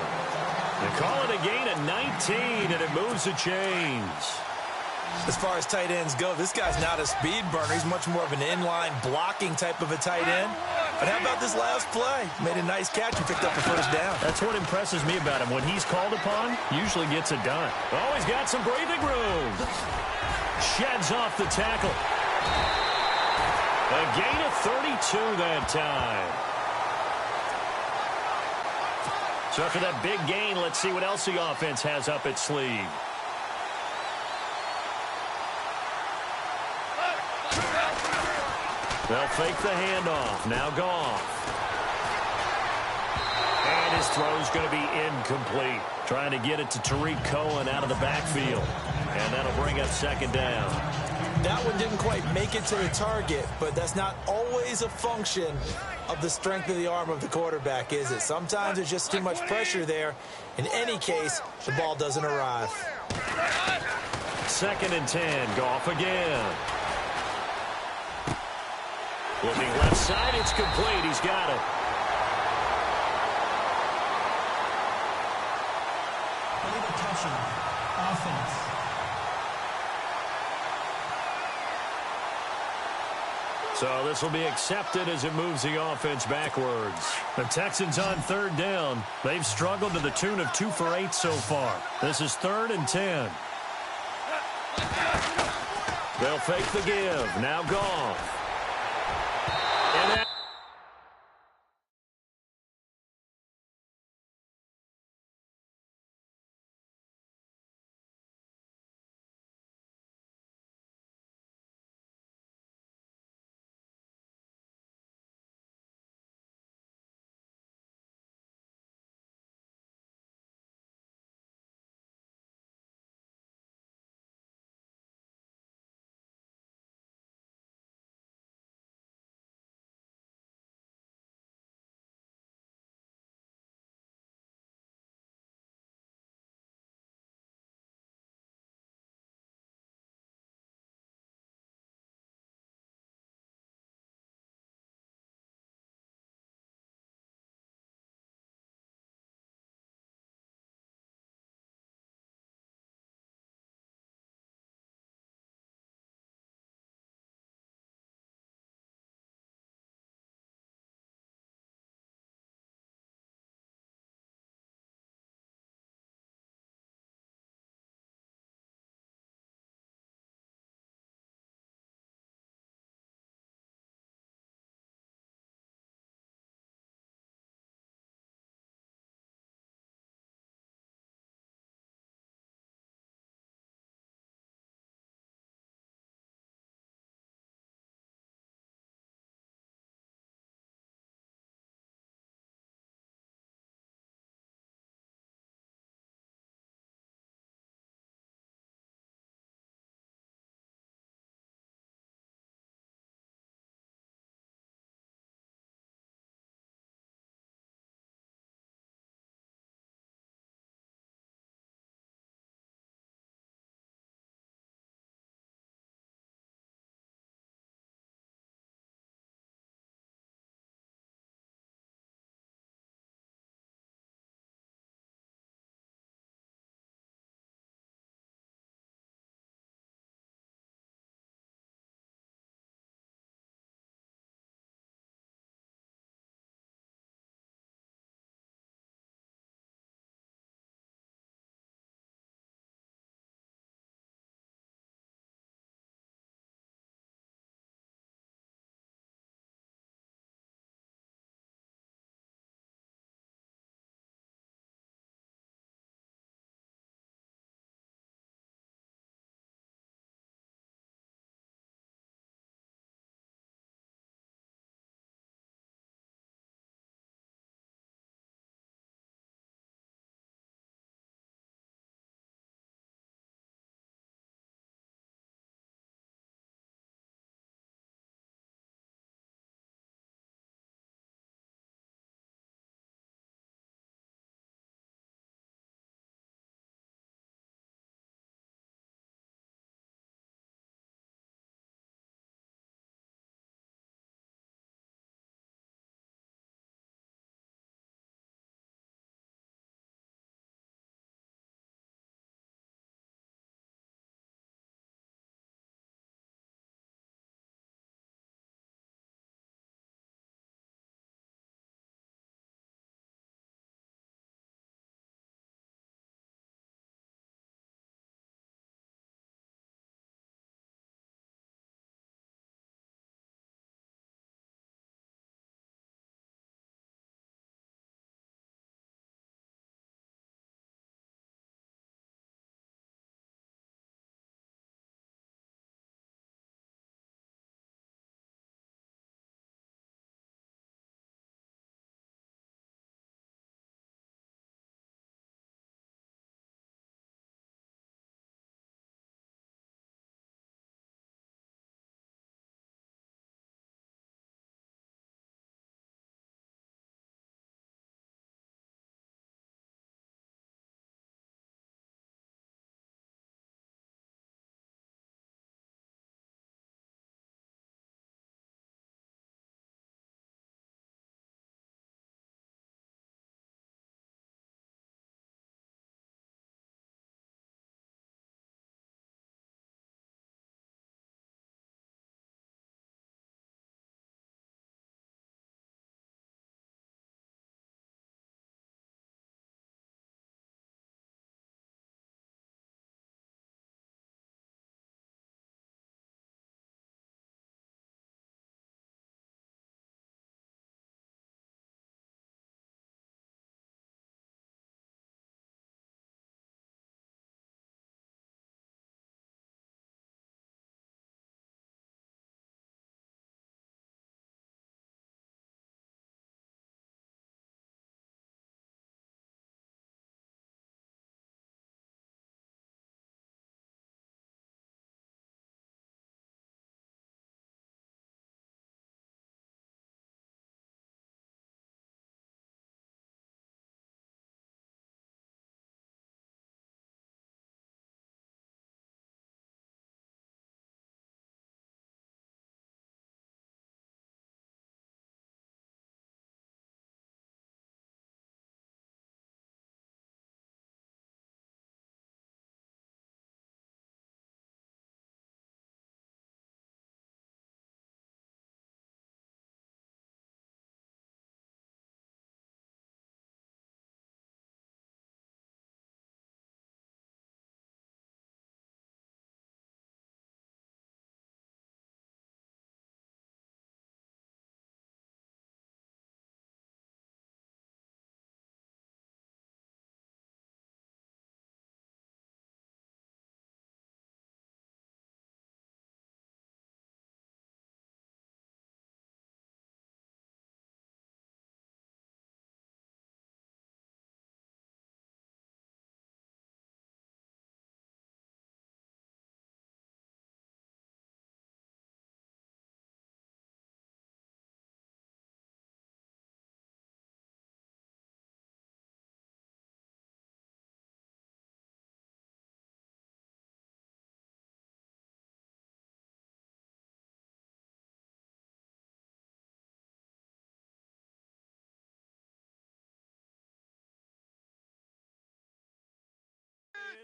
They call it a gain of 19, and it moves the chains. As far as tight ends go, this guy's not a speed burner. He's much more of an inline blocking type of a tight end. But how about this last play? Made a nice catch and picked up a 1st down. That's what impresses me about him. When he's called upon, usually gets it done. Oh, he's got some breathing room. Sheds off the tackle. A gain of 32 that time. So after that big gain, let's see what else the offense has up its sleeve. They'll fake the handoff. Now Goff. And his throw's going to be incomplete. Trying to get it to Tariq Cohen out of the backfield. And that'll bring up 2nd down. That one didn't quite make it to the target, but that's not always a function of the strength of the arm of the quarterback, is it? Sometimes there's just too much pressure there. In any case, the ball doesn't arrive. 2nd and 10. Goff again. Looking left side, it's complete. He's got it. Offense. So this will be accepted as it moves the offense backwards. The Texans on 3rd down. They've struggled to the tune of 2 for 8 so far. This is 3rd and 10. They'll fake the give. Now Goff. And that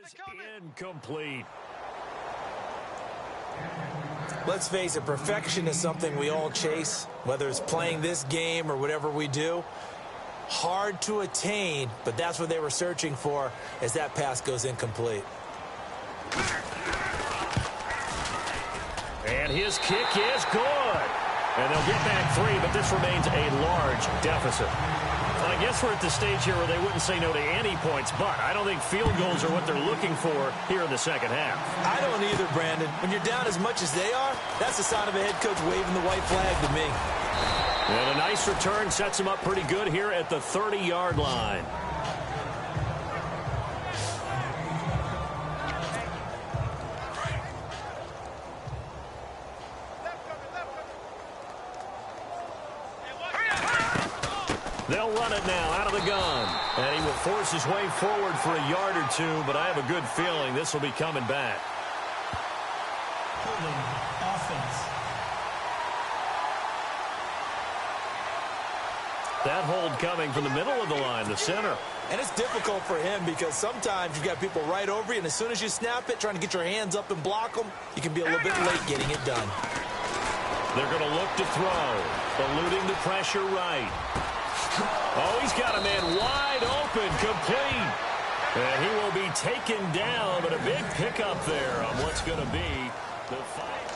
is incomplete. Let's face it, perfection is something we all chase, whether it's playing this game or whatever we do. Hard to attain, but that's what they were searching for as that pass goes incomplete. And his kick is good. And they'll get back 3, but this remains a large deficit. I guess we're at the stage here where they wouldn't say no to any points, but I don't think field goals are what they're looking for here in the second half. I don't either, Brandon. When you're down as much as they are, that's the sign of a head coach waving the white flag to me. And a nice return sets him up pretty good here at the 30-yard line. They'll run it now out of the gun. And he will force his way forward for a yard or two, but I have a good feeling this will be coming back. Offense. That hold coming from the middle of the line, the center. And it's difficult for him because sometimes you've got people right over you, and as soon as you snap it, trying to get your hands up and block them, you can be a little bit late getting it done. They're going to look to throw, eluding the pressure right. Oh, he's got a man wide open, complete. And he will be taken down, but a big pickup there on what's going to be the fight.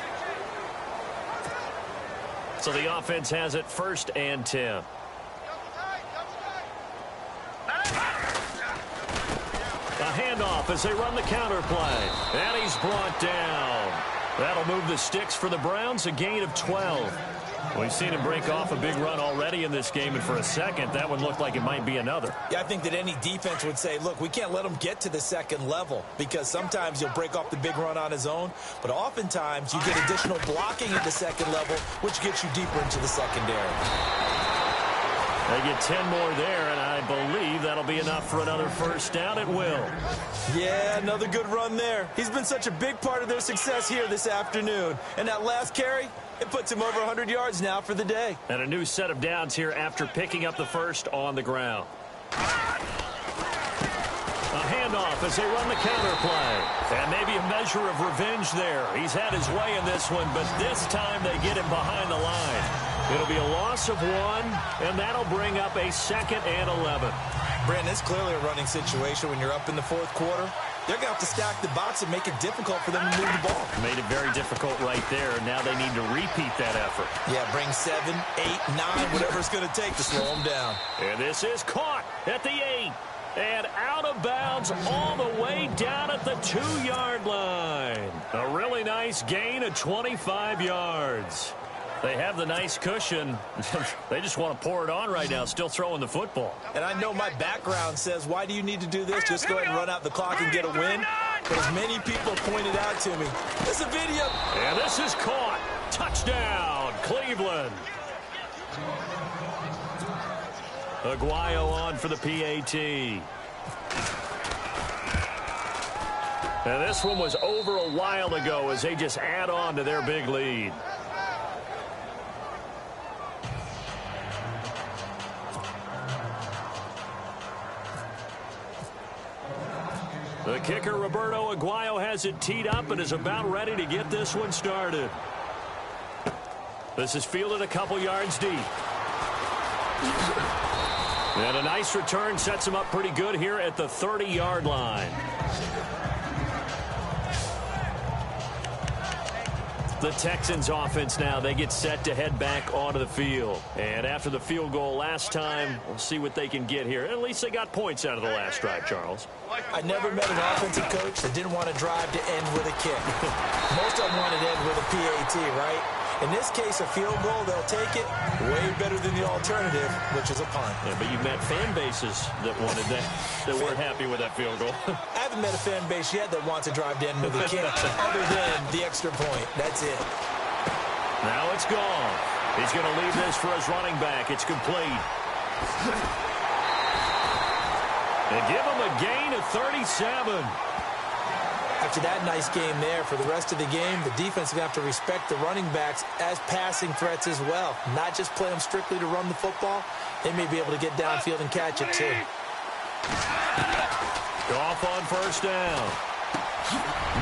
So the offense has it 1st and 10. A handoff as they run the counter play. And he's brought down. That'll move the sticks for the Browns, a gain of 12. We've seen him break off a big run already in this game, and for a second, that one looked like it might be another. Yeah, I think that any defense would say, look, we can't let him get to the second level because sometimes he'll break off the big run on his own, but oftentimes you get additional blocking at the second level, which gets you deeper into the secondary. They get 10 more there, and I believe that'll be enough for another first down. It will. Yeah, another good run there. He's been such a big part of their success here this afternoon. And that last carry, it puts him over 100 yards now for the day. And a new set of downs here after picking up the first on the ground. A handoff as they run the counter play. And maybe a measure of revenge there. He's had his way in this one, but this time they get him behind the line. It'll be a loss of 1, and that'll bring up a 2nd and 11. Brandon, it's clearly a running situation when you're up in the 4th quarter. They're going to have to stack the box and make it difficult for them to move the ball. Made it very difficult right there. Now they need to repeat that effort. Yeah, bring 7, 8, 9, whatever it's going to take to slow them down. And this is caught at the 8. And out of bounds all the way down at the 2-yard line. A really nice gain of 25 yards. They have the nice cushion. They just want to pour it on right now, still throwing the football. And I know my background says, why do you need to do this? Just go ahead and run out the clock and get a win. But as many people pointed out to me, there's a video. And this is caught. Touchdown, Cleveland. Aguayo on for the PAT. And this one was over a while ago as they just add on to their big lead. The kicker, Roberto Aguayo, has it teed up and is about ready to get this one started. This is fielded a couple yards deep. And a nice return sets him up pretty good here at the 30-yard line. The Texans offense now, they get set to head back onto the field. And after the field goal last time, we'll see what they can get here. At least they got points out of the last drive, Charles. I never met an offensive coach that didn't want to drive to end with a kick. Most of them wanted to end with a PAT, right? In this case, a field goal, they'll take it way better than the alternative, which is a punt. Yeah, but you met fan bases that wanted that, that weren't happy with that field goal. I haven't met a fan base yet that wants to drive to end with a kick other than the extra point. That's it. Now it's gone. He's going to leave this for his running back. It's complete. And give him a gain of 37. After that nice game there, for the rest of the game, the defense is going to have to respect the running backs as passing threats as well. Not just play them strictly to run the football. They may be able to get downfield and catch it too. Off on first down.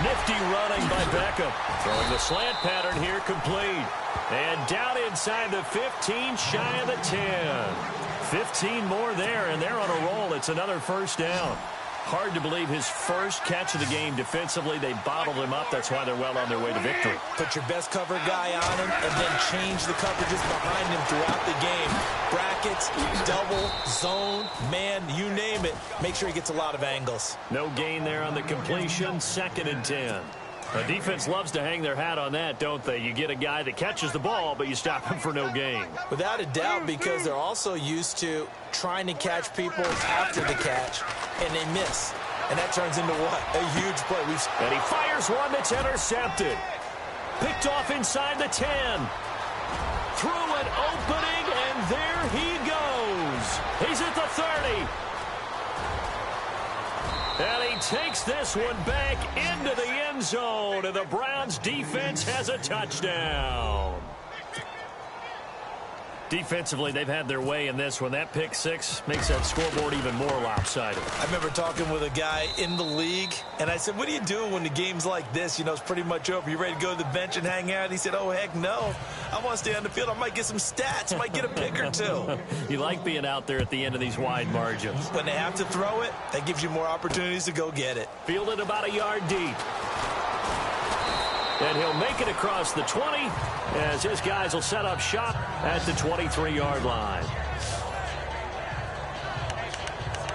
Nifty running by Beckham. Throwing the slant pattern here, complete. And down inside the 15, shy of the 10. 15 more there, and they're on a roll. It's another first down. Hard to believe his first catch of the game defensively. They bottled him up. That's why they're well on their way to victory. Put your best cover guy on him and then change the coverages behind him throughout the game. Brackets, double, zone, man, you name it. Make sure he gets a lot of angles. No gain there on the completion. 2nd and 10. The defense loves to hang their hat on that, don't they? You get a guy that catches the ball, but you stop him for no gain. Without a doubt, because they're also used to trying to catch people after the catch, and they miss. And that turns into what? A huge play. And he fires one that's intercepted. Picked off inside the 10. Through an opening, and there he goes. He's at the 30. And he takes this one back into the end zone, and the Browns defense has a touchdown. Defensively, they've had their way in this one. That pick six makes that scoreboard even more lopsided. I remember talking with a guy in the league, and I said, what are you doing when the game's like this? You know, it's pretty much over. You ready to go to the bench and hang out? He said, oh, heck no. I want to stay on the field. I might get some stats. I might get a pick or two. You like being out there at the end of these wide margins. When they have to throw it, that gives you more opportunities to go get it. Fielded about a yard deep. And he'll make it across the 20 as his guys will set up shop at the 23-yard line.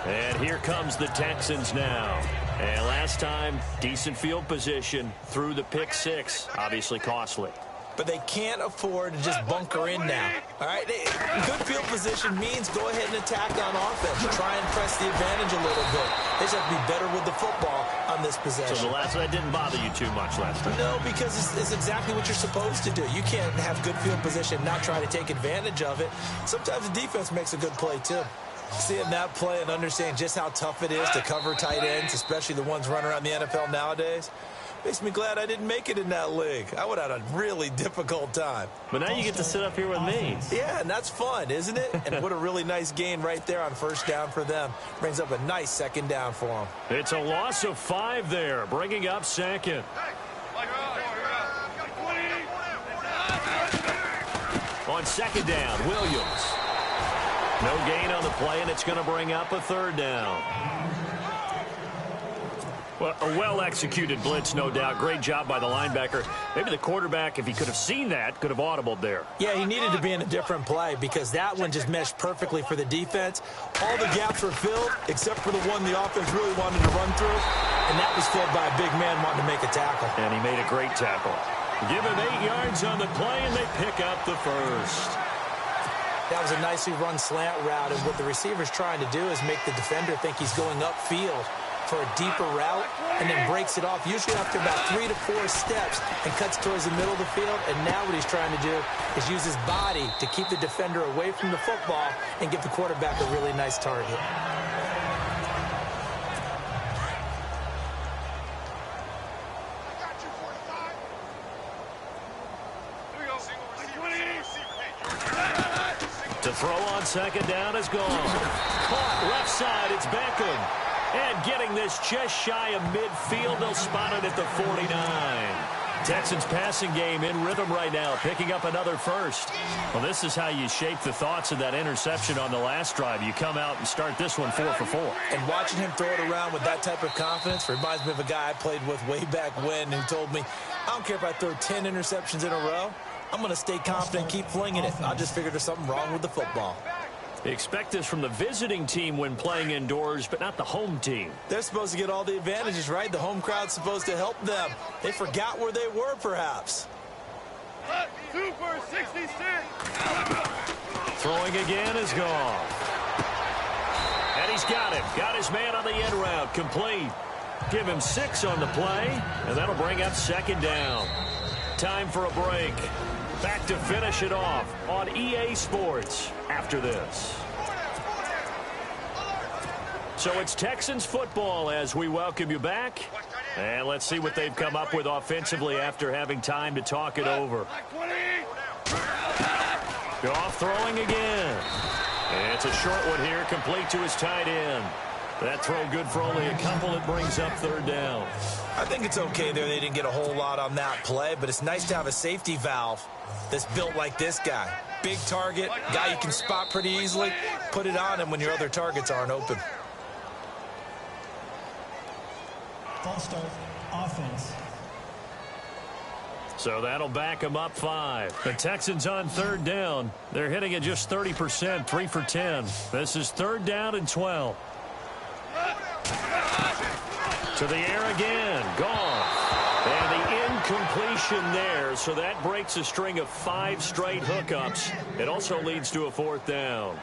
And here comes the Texans now. And last time, decent field position through the pick six. Obviously costly. But they can't afford to just bunker in now. All right, good field position means go ahead and attack on offense. Try and press the advantage a little bit. They just have to be better with the football on this possession. So that didn't bother you too much last time? No, because it's exactly what you're supposed to do. You can't have good field position and not try to take advantage of it. Sometimes the defense makes a good play, too. Seeing that play and understanding just how tough it is to cover tight ends, especially the ones running around the NFL nowadays, makes me glad I didn't make it in that league. I would have had a really difficult time. But now you get to sit up here with me. Yeah, and that's fun, isn't it? And what a really nice gain right there on first down for them. Brings up a nice second down for them. It's a loss of 5 there, bringing up second. On second down, Williams. No gain on the play, and it's going to bring up a third down. Well, a well-executed blitz, no doubt. Great job by the linebacker. Maybe the quarterback, if he could have seen that, could have audibled there. Yeah, he needed to be in a different play because that one just meshed perfectly for the defense. All the gaps were filled except for the one the offense really wanted to run through, and that was filled by a big man wanting to make a tackle. And he made a great tackle. Give him 8 yards on the play, and they pick up the first. That was a nicely run slant route, and what the receiver's trying to do is make the defender think he's going upfield for a deeper route, and then breaks it off, usually after about 3 to 4 steps, and cuts towards the middle of the field. And now what he's trying to do is use his body to keep the defender away from the football and give the quarterback a really nice target. To throw on second down is gone. Caught left side, it's Beckham. And getting this just shy of midfield, they'll spot it at the 49. Texans passing game in rhythm right now, picking up another first. Well, this is how you shape the thoughts of that interception on the last drive. You come out and start this one 4 for 4. And watching him throw it around with that type of confidence reminds me of a guy I played with way back when who told me, I don't care if I throw 10 interceptions in a row. I'm going to stay confident, keep flinging it. I just figured there's something wrong with the football. Expect this from the visiting team when playing indoors, but not the home team. They're supposed to get all the advantages, right? The home crowd's supposed to help them. They forgot where they were, perhaps. Super 66. Throwing again is gone. And he's got him. Got his man on the end route. Complete. Give him 6 on the play, and that'll bring up second down. Time for a break. Back to finish it off on EA Sports after this. So it's Texans football as we welcome you back. And let's see what they've come up with offensively after having time to talk it over. Goff throwing again. And it's a short one here, complete to his tight end. That throw good for only a couple. It brings up third down. I think it's okay there. They didn't get a whole lot on that play, but it's nice to have a safety valve that's built like this guy. Big target, guy you can spot pretty easily. Put it on him when your other targets aren't open. False start, offense. So that'll back them up 5. The Texans on third down. They're hitting at just 30%, 3 for 10. This is third down and 12. To the air again. Gone. And the incompletion there. So that breaks a string of 5 straight hookups. It also leads to a fourth down.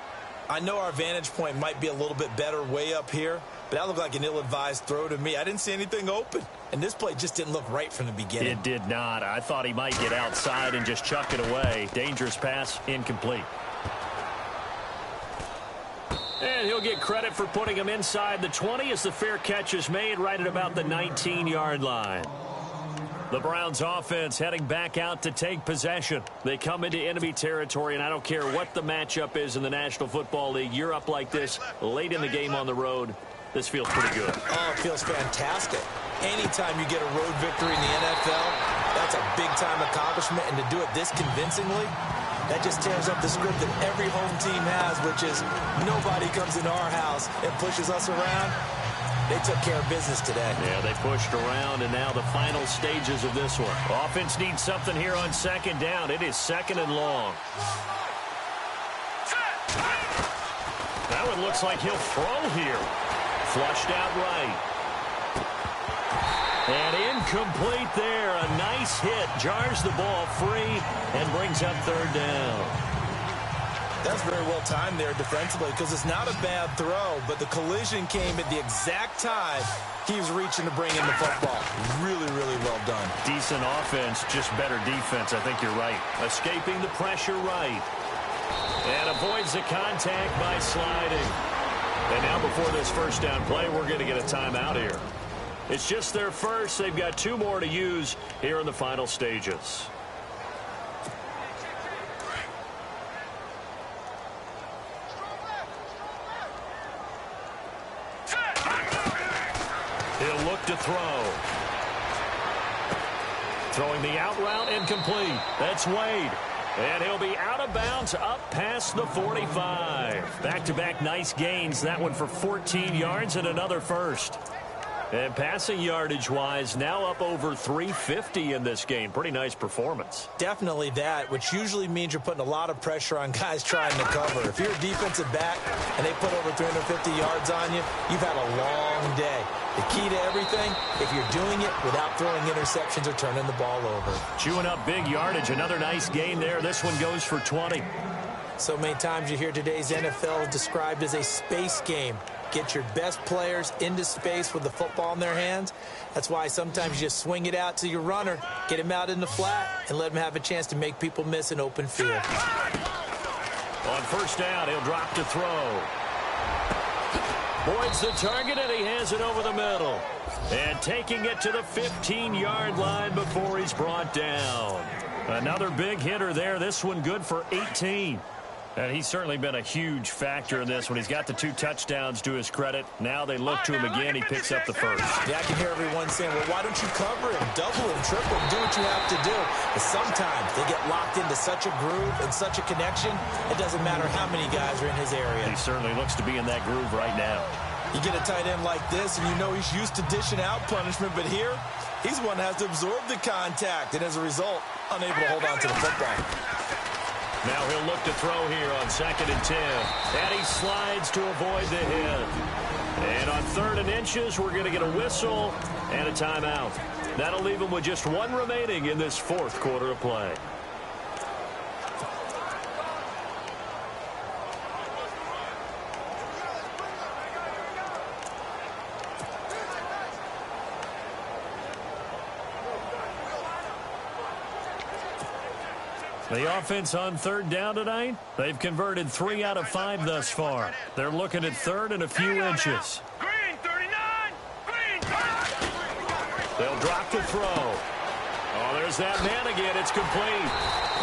I know our vantage point might be a little bit better way up here, but that looked like an ill-advised throw to me. I didn't see anything open, and this play just didn't look right from the beginning. It did not. I thought he might get outside and just chuck it away. Dangerous pass, incomplete. And he'll get credit for putting him inside the 20 as the fair catch is made right at about the 19-yard line. The Browns offense heading back out to take possession. They come into enemy territory, and I don't care what the matchup is in the National Football League. You're up like this late in the game on the road. This feels pretty good. Oh, it feels fantastic. Anytime you get a road victory in the NFL, that's a big-time accomplishment, and to do it this convincingly, that just tears up the script that every home team has, which is nobody comes into our house and pushes us around. They took care of business today. Yeah, they pushed around, and now the final stages of this one. Offense needs something here on second down. It is second and long. That one looks like he'll throw here. Flushed out right. And incomplete there. A nice hit. Jars the ball free and brings up third down. That's very well timed there defensively because it's not a bad throw, but the collision came at the exact time he was reaching to bring in the football. Really, really well done. Decent offense, just better defense. I think you're right. Escaping the pressure right. And avoids the contact by sliding. And now before this first down play, we're going to get a timeout here. It's just their first. They've got 2 more to use here in the final stages. He'll look to throw. Throwing the out route incomplete. That's Wade. And he'll be out of bounds up past the 45. Back-to-back nice gains. That one for 14 yards and another first. And passing yardage-wise, now up over 350 in this game. Pretty nice performance. Definitely that, which usually means you're putting a lot of pressure on guys trying to cover. If you're a defensive back and they put over 350 yards on you, you've had a long day. The key to everything, if you're doing it without throwing interceptions or turning the ball over. Chewing up big yardage. Another nice gain there. This one goes for 20. So many times you hear today's NFL described as a space game. Get your best players into space with the football in their hands. That's why sometimes you just swing it out to your runner, get him out in the flat, and let him have a chance to make people miss an open field. On first down, he'll drop to throw. Boyd's the target, and he has it over the middle. And taking it to the 15-yard line before he's brought down. Another big hitter there. This one good for 18. And he's certainly been a huge factor in this one. He's got the 2 touchdowns to his credit. Now they look to him again. He picks up the first. Yeah, I can hear everyone saying, well, why don't you cover him, double him, triple him, do what you have to do. But sometimes they get locked into such a groove and such a connection, it doesn't matter how many guys are in his area. He certainly looks to be in that groove right now. You get a tight end like this, and you know he's used to dishing out punishment, but here, he's the one that has to absorb the contact, and as a result, unable to hold on to the football. Now he'll look to throw here on 2nd and 10. And he slides to avoid the hit. And on 3rd and inches, we're going to get a whistle and a timeout. That'll leave him with just 1 remaining in this 4th quarter of play. The offense on 3rd down tonight, they've converted 3 out of 5 thus far. They're looking at 3rd and a few inches. Green 39! Green 39! They'll drop to throw. Oh, there's that man again. It's complete.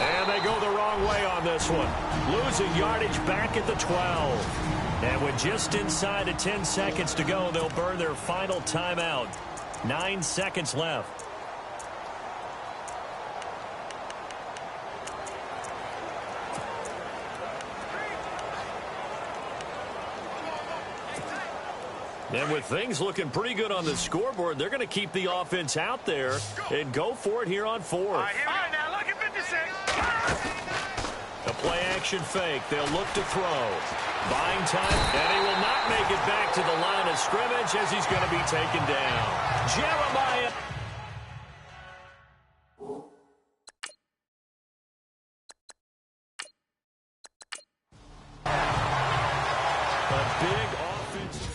And they go the wrong way on this one. Losing yardage back at the 12. And with just inside of 10 seconds to go, they'll burn their final timeout. 9 seconds left. And with things looking pretty good on the scoreboard, they're going to keep the offense out there and go for it here on fourth. All right, now look at 56. A play-action fake. They'll look to throw. Buying time, and he will not make it back to the line of scrimmage as he's going to be taken down. Jeremiah. A big offense.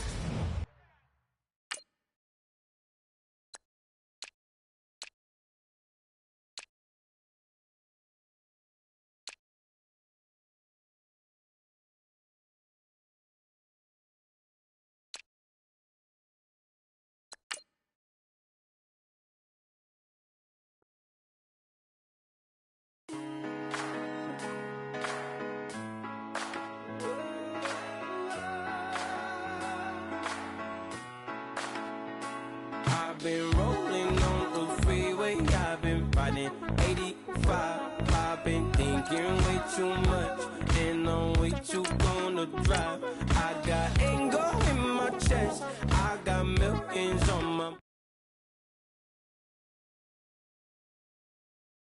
I've been rolling on the freeway, I've been riding 85. I've been thinking way too much, and I'm way too gonna drive. I got anger in my chest, I got millions on my